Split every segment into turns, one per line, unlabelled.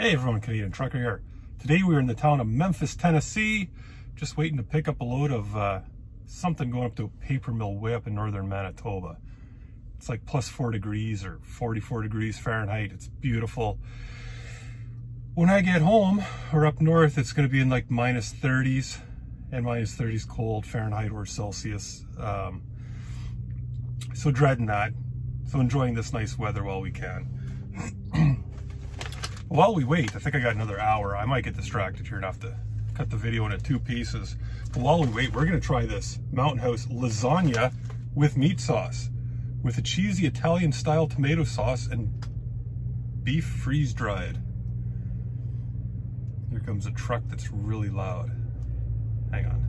Hey everyone, Canadian Trucker here. Today we're in the town of Memphis, Tennessee, just waiting to pick up a load of something going up to a paper mill way up in northern Manitoba. It's like plus 4 degrees or 44 degrees Fahrenheit. It's beautiful. When I get home or up north, it's going to be in like minus 30s, and minus 30s cold Fahrenheit or Celsius. So dreading that. So enjoying this nice weather while we can. While we wait, I think I got another hour. I might get distracted here and have to cut the video into 2 pieces. But while we wait, we're going to try this Mountain House lasagna with meat sauce, with a cheesy Italian style tomato sauce and beef freeze dried. Here comes a truck that's really loud. Hang on.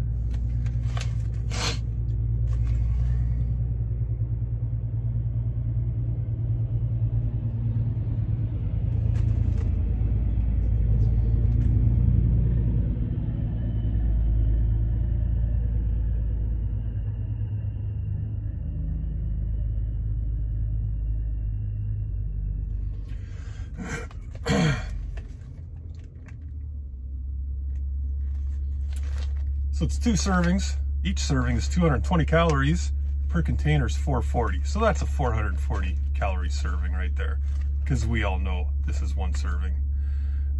So it's 2 servings. Each serving is 220 calories. Per container is 440. So that's a 440 calorie serving right there. Because we all know this is 1 serving.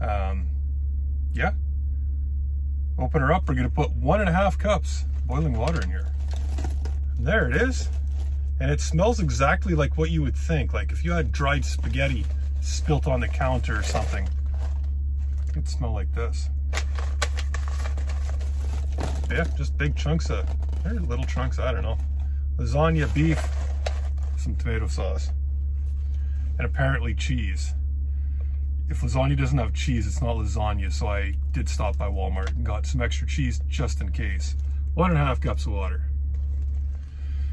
Yeah. Open her up. We're going to put 1.5 cups boiling water in here. And there it is. And it smells exactly like what you would think. Like if you had dried spaghetti spilt on the counter or something, it'd smell like this. Yeah, just big chunks of, or little chunks, I don't know. Lasagna beef, some tomato sauce, and apparently cheese. If lasagna doesn't have cheese, it's not lasagna, so I did stop by Walmart and got some extra cheese just in case. 1.5 cups of water.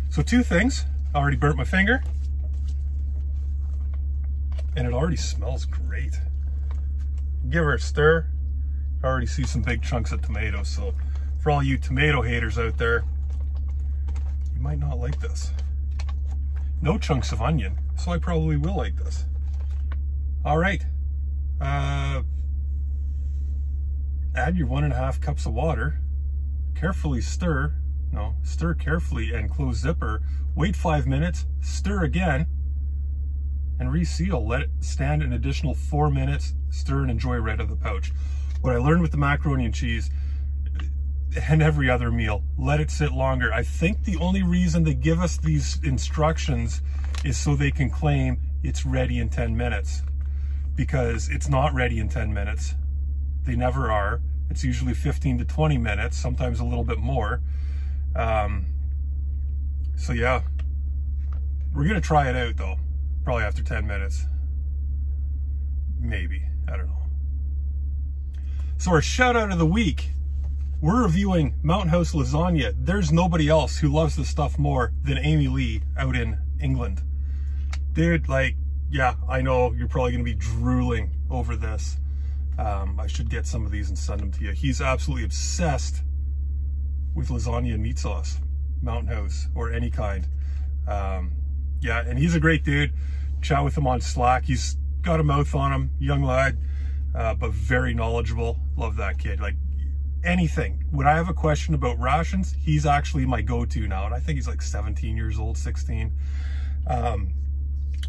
So 2 things. I already burnt my finger, and it already smells great. Give her a stir. I already see some big chunks of tomatoes, so for all you tomato haters out there, you might not like this. No chunks of onion, so I probably will like this. All right. Add your 1.5 cups of water. Carefully stir. No, stir carefully and close zipper. Wait 5 minutes. Stir again. And reseal. Let it stand an additional 4 minutes. Stir and enjoy right out of the pouch. What I learned with the macaroni and cheese and every other meal, let it sit longer. I think the only reason they give us these instructions is so they can claim it's ready in 10 minutes. Because it's not ready in 10 minutes. They never are. It's usually 15 to 20 minutes, sometimes a little bit more. So yeah, we're gonna try it out though. Probably after 10 minutes. Maybe, I don't know. So our shout out of the week, we're reviewing Mountain House lasagna. There's nobody else who loves this stuff more than Amy Lee out in England. Dude, like, yeah, I know you're probably gonna be drooling over this. I should get some of these and send them to you. He's absolutely obsessed with lasagna and meat sauce, Mountain House or any kind. Yeah, and he's a great dude. Chat with him on Slack. He's got a mouth on him, young lad, but very knowledgeable. Love that kid. Like anything. When I have a question about rations, he's actually my go-to now. And I think he's like 17 years old, 16.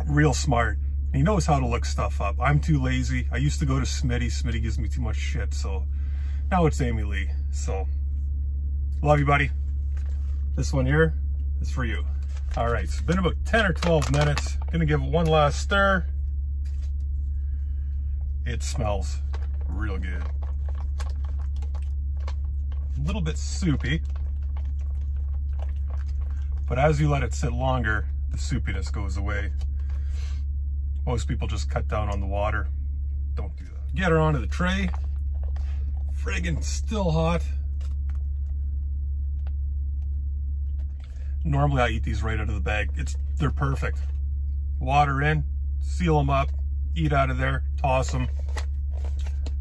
Real smart. And he knows how to look stuff up. I'm too lazy. I used to go to Smitty. Smitty gives me too much shit. So now it's Amy Lee. So love you, buddy. This one here is for you. All right, it's been about 10 or 12 minutes. Gonna give it one last stir. It smells real good. A little bit soupy, but as you let it sit longer, the soupiness goes away. Most people just cut down on the water. Don't do that. Get her onto the tray. Friggin' still hot. Normally I eat these right out of the bag. They're perfect. Water in, seal them up, eat out of there, toss them.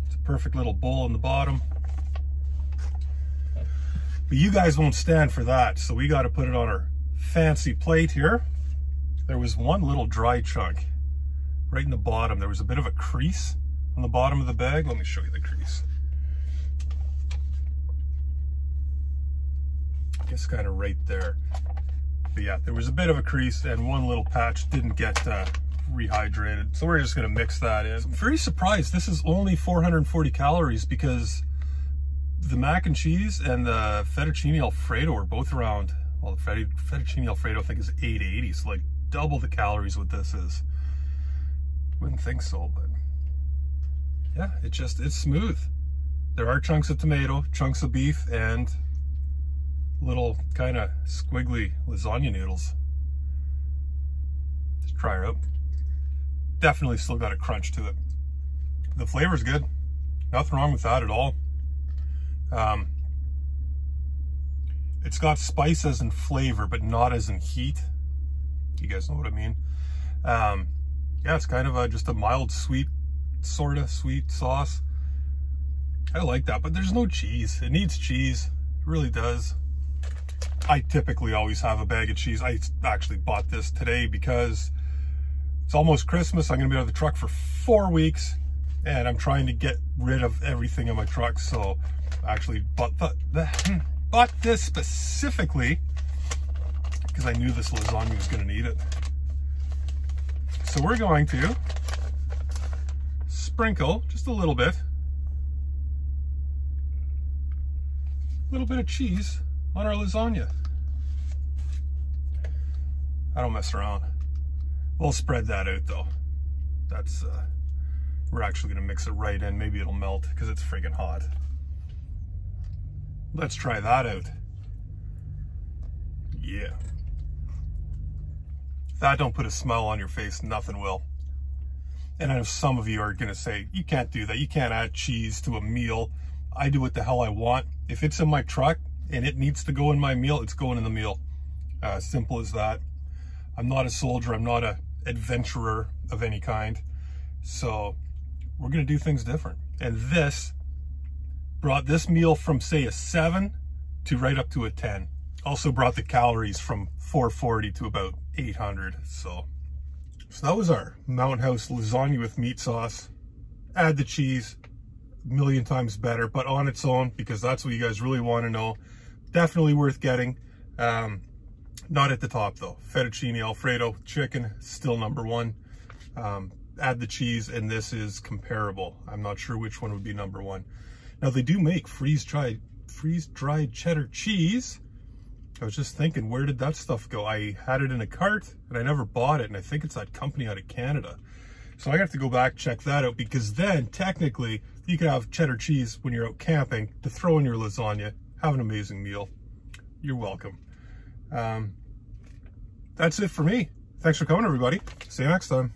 It's a perfect little bowl in the bottom. But you guys won't stand for that, so we got to put it on our fancy plate here. There was one little dry chunk right in the bottom. There was a bit of a crease. on the bottom of the bag. Let me show you the crease. I guess kind of right there. But yeah, there was a bit of a crease and one little patch didn't get rehydrated. So we're just gonna mix that in. I'm very surprised this is only 440 calories because the mac and cheese and the fettuccine alfredo are both around, well, the fettuccine alfredo I think is 880, so like double the calories what this is. Wouldn't think so, but yeah, it's smooth. There are chunks of tomato, chunks of beef, and little kind of squiggly lasagna noodles. Just try her out. Definitely still got a crunch to it. The flavor's good. Nothing wrong with that at all. It's got spice as in flavor, but not as in heat. You guys know what I mean. Yeah, it's kind of just a mild sweet, sort of sweet sauce. I like that, but there's no cheese. It needs cheese. It really does. I typically always have a bag of cheese. I actually bought this today because it's almost Christmas. I'm gonna be out of the truck for 4 weeks and I'm trying to get rid of everything in my truck. So I actually bought this specifically because I knew this lasagna was gonna need it. So we're going to sprinkle just a little bit of cheese on our lasagna. I don't mess around. We'll spread that out though. That's, we're actually gonna mix it right in. Maybe it'll melt because it's friggin' hot. Let's try that out. Yeah. If that don't put a smile on your face, nothing will. And I know some of you are gonna say, you can't do that. You can't add cheese to a meal. I do what the hell I want. If it's in my truck and it needs to go in my meal, it's going in the meal. Simple as that. I'm not a soldier. I'm not a adventurer of any kind. So we're gonna do things different. And this brought this meal from say a 7 to right up to a 10. Also brought the calories from 440 to about 800. So that was our Mountain House lasagna with meat sauce. Add the cheese, a million times better, but on its own, because that's what you guys really want to know. Definitely worth getting. Not at the top though. Fettuccine Alfredo chicken, still #1. Add the cheese and this is comparable. I'm not sure which one would be #1. Now they do make freeze-dried cheddar cheese. I was just thinking, where did that stuff go? I had it in a cart and I never bought it, and I think it's that company out of Canada. So I have to go back, check that out, because then technically you can have cheddar cheese when you're out camping to throw in your lasagna. Have an amazing meal. You're welcome. That's it for me. Thanks for coming, everybody. See you next time.